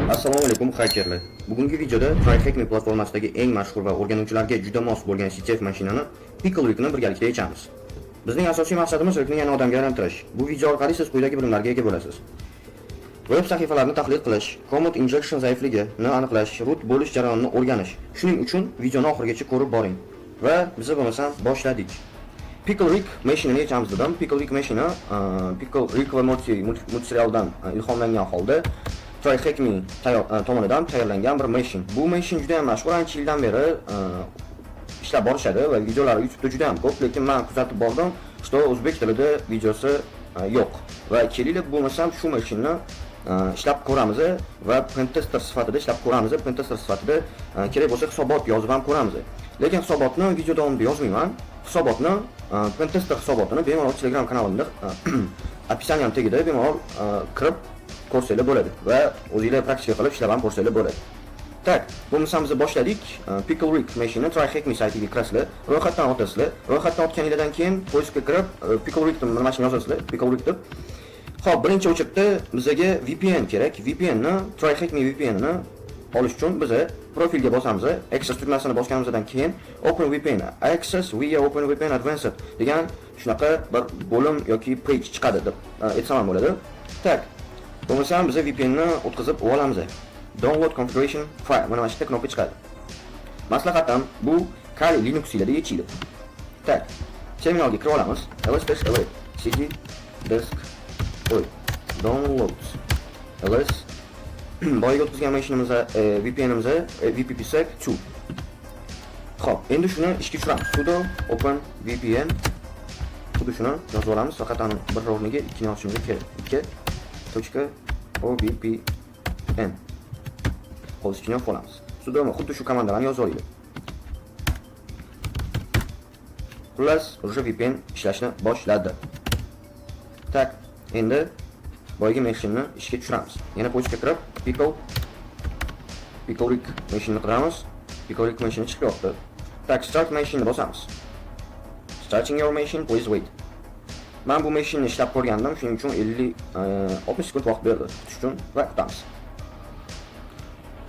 Assalomu alaykum xakerlar. Bugungi videoda TryHackMe platformasidagi eng mashhur va o'rganuvchilarga juda mos bo'lgan CTF mashinani PickleRick'ni birgalikda yechamiz. Bizning asosiy maqsadimiz Rickni yana odamga aylantirish. Bu video orqali siz quyidagi bilimlarga ega bo'lasiz. Web sahifalarni tahlil qilish, command injection zaifligini aniqlash, root bo'lish jarayonini o'rganish. Shuning uchun videoni oxirigacha ko'rib boring. Va biz bo'lmasam boshladik. PickleRick mashinani yechamiz dedim. PickleRick mashina PickleRick va multiserialdan ilhomlangan holda TryHackMe tomonidan tayyorlangan bir mashin. Bu mashin juda ham mashhur, ancha yildan beri ishlab borishadi va videolari YouTube'da juda ham ko'p, lekin men kuzatib bordim, что o'zbek tilida videosi yo'q. Va kelinglar bo'lmasam shu mashinani ishlab ko'ramiz va pentester sifatida ishlab ko'ramiz. Pentester sifatida kerak bo'lsa hisobot yozib ham ko'ramiz. Lekin hisobotni video davomida yozmayman. Hisobotni pentester hisobotini bemalol Telegram kanalimda описанием tagida bemalol kirib ko'rsanglar bo'ladi va o'zingizlar praktika qilib ishlab ham ko'rsanglar bo'ladi. Tak, bo'lmasam biz boshladik. PickleRick mashina TryHackMe saytiga kirasizlar, ro'yxatdan o'tasizlar. Ro'yxatdan o'tganingizdan keyin poiskga kirib PickleRick deb mashina yozasizlar, PickleRick deb. Xo'p, birinchi o'chirda bizga VPN kerak. VPNni, TryHackMe VPNni olish uchun biz profilga bosamiz. Access tugmasini bosganimizdan keyin OpenVPN, Access via OpenVPN Advanced degan shunaqa bir bo'lim yoki page chiqadi deb aytsam ham bo'ladi. Tak, bo'lmasam biz VPNni o'tkazib olamiz. Download configuration file mana shu knopka chiqadi. Maslahatim bu Kali Linuxlarda yechiladi. Tak, terminalga kirib olamiz. ls-await cd disk downloads ls boyaga o'tkazgan mashinamiz VPNimiz VPPsec 2. Xo'p, endi shuni ishga tushiramiz. sudo open VPN xuddi shuni yozib olamiz. Faqat bir o'rniga ikkini yozishimiz kerak. 2.ovpn qo'shishni yozib olamiz. Sudo xuddi shu komandalarni yozib olaylik. Xullas, уже VPN ishlashni boshladi. Tak, endi boyagi mashinani ishga tushiramiz. Yana pochtaga kirib PickleRick mashinani qiramiz. PickleRick mashina chiqyapti. Tak, start machine bosamiz. Starting your machine, please wait. Men bu mashinani ishlab ko'rgandim, shuning uchun 60 sekund vaqt berdi kutish uchun va kutamiz.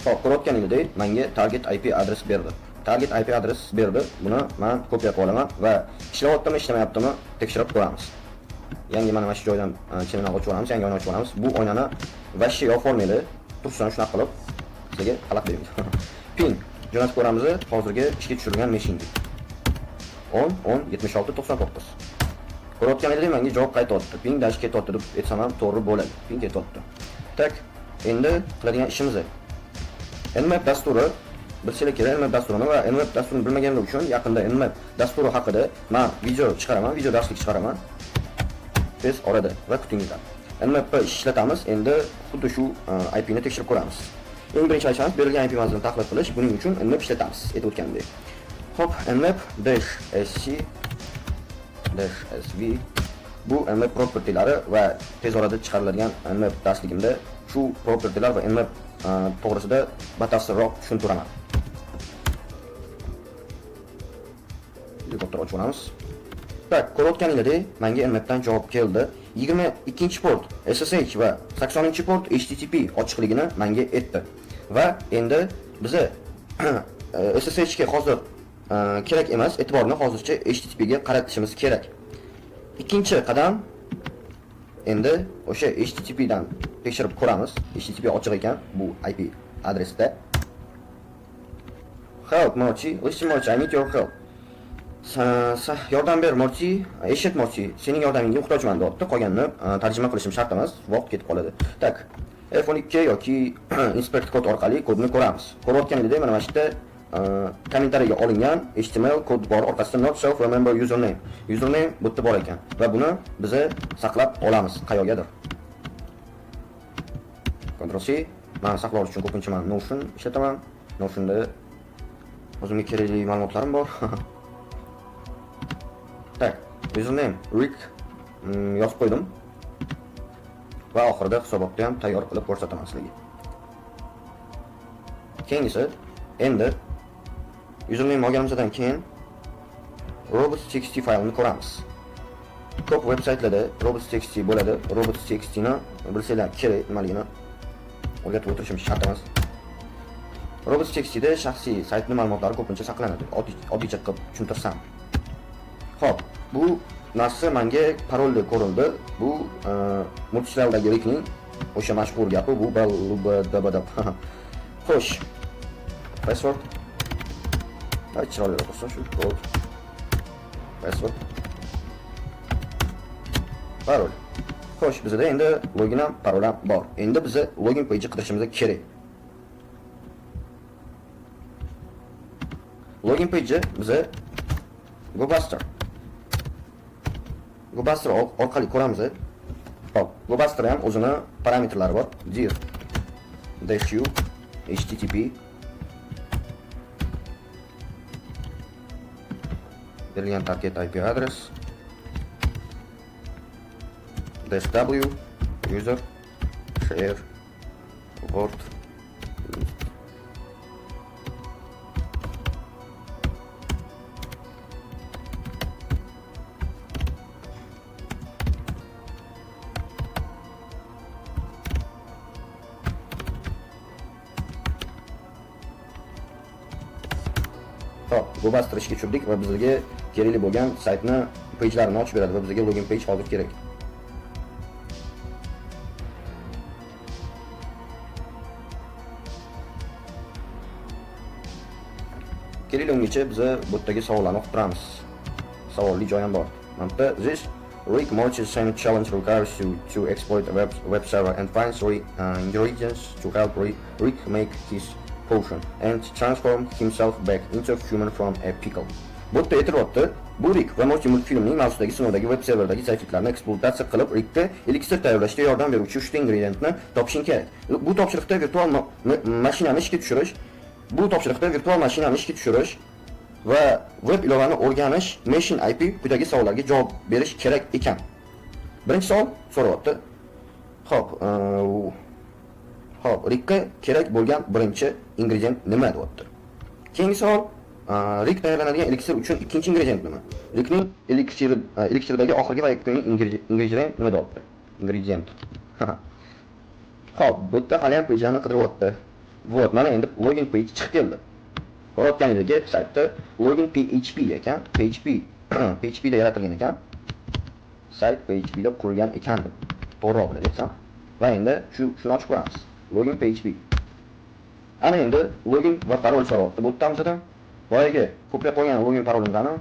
Xo'p, ko'rayotganingizday menga target IP adres berdi. Target IP adres berdi. Buni men kopiya qilib olaman va ishlayaptimi, ishlamayaptimi tekshirib ko'ramiz. Yangi mana shu joydan terminal ochib olamiz, yangi oyna ochib olamiz. Bu oynani vashshi yo'qolmaydi. Tursin shunaqa qilib sizga xalaq beramiz. Ping jo'natib ko'ramiz. Hozirgi ishga tushirilgan mashinga 10.10.76.99. Ko'rayotganingizdek menga javob qaytyapti. Ping dash ketyapti deb aytsam ham to'g'ri bo'ladi. Ping ketyapti. Tak, endi qiladigan ishimiz Nmap dasturi bilsanglar kerak. Nmap dasturini va Nmap dasturini bilmaganlar uchun yaqinda Nmap dasturi haqida men video chiqaraman, video darslik chiqaraman. Tez orada va kutinglar. Nmapni ishlatamiz. Endi xuddi shu IP ni tekshirib ko'ramiz. Eng birinchi aytishimiz berilgan IP mazmunini tahlil qilish. Buning uchun Nmap ishlatamiz. Aytib o'tgandek. Hop, Nmap-sc-sv bu Nmap propertilari va tez orada chiqariladigan Nmap darsligimda shu propertilar va Nmap to'g'risida batafsilroq tushuntiraman. Helikopter ochib olamiz. Tak, ko'rayotganingizdek, menga Nmapdan javob keldi. 22-port SSH va 80-port HTTP ochiqligini menga aytdi. Va endi biz SSH ga hozir kerak emas, e'tiborni hozircha HTTP ga qaratishimiz kerak. Ikkinchi qadam endi o'sha HTTP dan tekshirib ko'ramiz. HTTP ochiq ekan bu IP adresda. Help Morty, listen Morty, I need your help. Yordam ber Morty, eshit Morty, sening yordamingga muhtojman deyapti. Qolganini tarjima qilishim shart emas, vaqt ketib qoladi. Tak, F12 yoki inspect kod orqali kodni ko'ramiz. Ko'rayotganingizdek mana bu yerda kommentariyaga olingan HTML kod bor, orqasida not self remember username. Username bu yerda bor ekan va buni biz saqlab olamiz qayergadir. Ctrl C. Men saqlash uchun ko'pincha men Notion ishlataman. Notionda o'zimga kerakli ma'lumotlarim bor. Tak, username Rick yozib qo'ydim. Va oxirida hisobotni ham tayyor qilib ko'rsataman sizlarga. Keyingisi endi username olganimizdan keyin robots.txt faylini ko'ramiz. Ko'p veb saytlarda robots.txt bo'ladi. Robots.txt ni bilsanglar kerak nimaligini o'rgatib o'tirishimiz shart emas. Robots.txt'da shaxsiy saytning ma'lumotlari ko'pincha saqlanadi. Oddiycha qilib tushuntirsam. Xo'p, bu narsa menga parolda ko'rildi. Bu multichlardagi Rickning o'sha mashhur gapi bu dabadab. Xo'sh. Password. Chiroyli bo'lsin shu. Password. Parol. Xo'sh, bizda endi login ham, parol ham bor. Endi biz login page qidirishimiz kerak. Login page bize GoBuster orqali ko'ramiz. Hop, GoBuster ham o'zini parametrlari bor. Dir -u http berilgan target IP adres -w user share word GoBuster ishga tushirdik va bizga kerakli bo'lgan saytni pejlarini ochib beradi va bizga login page hozir kerak. Kerakligicha biz bu yerdagi savollarni o'qib turamiz. Savolli joy ham bor. Mana this Rick Mortis same challenge requires you to exploit a web server and find three ingredients to help Rick make his potion and transform himself back into a human from a pickle. Bu yerda aytilyapti, bu Rick va Morty multfilmning mavzusidagi sinovdagi web serverdagi saytlarni ekspluatatsiya qilib, Rickga elixir tayyorlashga yordam beruvchi 3 ta ingrediyentni topishing kerak. Bu topshiriqda virtual mashinani ishga tushirish, va web ilovani o'rganish Machine IP quyidagi savollarga javob berish kerak ekan. Birinchi savol so'rayapti. Xo'p, Rickga kerak bo'lgan birinchi ingredient nima deyapti? Keyingi savol, Rick tayyorlanadigan elixir uchun ikkinchi ingredient nima? Rickning elixirdagi oxirgi va yakuniy ingredient nima deyapti? Ingredient. Xo'p, bu yerda hali ham pejani qidiryapti. Vot, mana endi login page chiqib keldi. Ko'rayotganingizdek, saytda login PHP ekan, PHP da yaratilgan ekan. Sayt PHP da qurilgan ekan deb to'g'ri desam. Va endi shuni ochib ko'ramiz. Login PHP. Ana endi login va parol so'rayapti. Bu yerda boyaga ko'plab qo'ygan login parolimni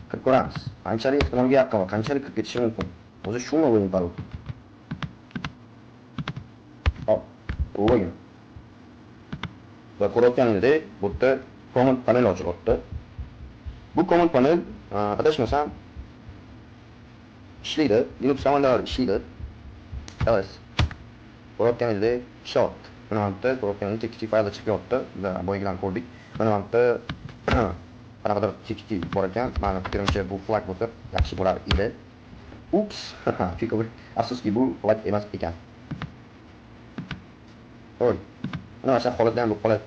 kirib ko'ramiz. Qanchalik ehtimolga yaqin va qanchalik kirib ketishi mumkin. O'zi shuni login parol. Hop, login. Va ko'rayotganingizdek, bu yerda command panel ochilyapti. Bu command panel adashmasam ishlaydi, Linux komandalari ishlaydi. Xalos. Ko'rayotganingizdek, shot. Mana bu ko'rayotganingizdek txt faylda chiqyapti. Boyagidan ko'rdik. Mana bu qanaqadir txt bor ekan. Meni fikrimcha bu flag bo'lsa yaxshi bo'lar edi. Ups, fikr. Afsuski bu flag emas ekan. Qo'y. Mana shu holatda ham bu holat.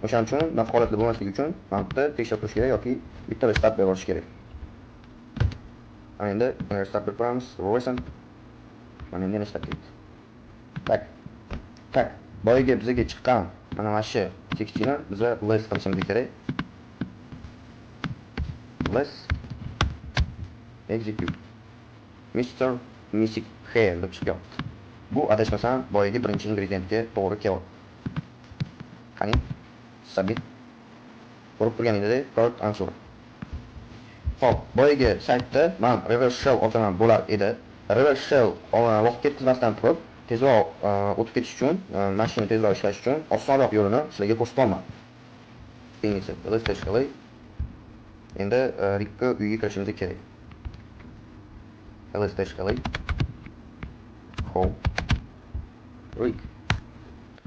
O'shaning uchun bu holatda bo'lmasligi uchun mana bu tekshirib turish kerak yoki bitta start berib olish kerak. Mana endi start berib qo'yamiz. Royson. Mana endi yana start ketdi. Tak. Boyaga bizga chiqqan mana shu tekstni bizga list qilishimiz kerak. List execute. Mr. Mystic Hair deb chiqyapti. Bu adashmasam boyaga birinchi ingrediyentga to'g'ri kelyapti. Qani? Submit. Ko'rib turganingizdek, correct answer. Xo'p, boyaga saytda men reverse shell o'taman bo'lar edi. Reverse shell vaqt ketkazmasdan turib, tezroq o'tib ketish uchun, mashina tezroq ishlash uchun osonroq yo'lini sizlarga ko'rsatib olman. Keyingi list qilay. Endi Rickga uyga kirishimiz kerak. List qilay. Home. Rick.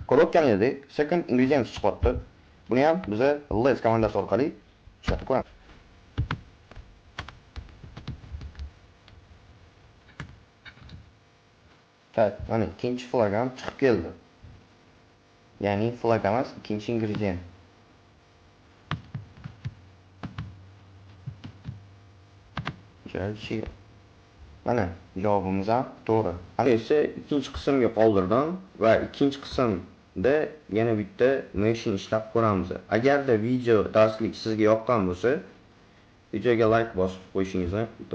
Ko'rayotganingizdek, second ingredient chiqyapti. Buni ham biz list komandasi orqali ishlatib ko'ramiz. Tak, mana ikkinchi flag ham chiqib keldi. Ya'ni flag emas, ikkinchi ingredient. Jarchi. Mana javobimiz ham to'g'ri. Endi esa ikkinchi qismga qoldirdim va ikkinchi qismda yana bitta machine ishlab ko'ramiz. Agarda video darslik sizga yoqqan bo'lsa, videoga like bosib qo'yishingizni iltimos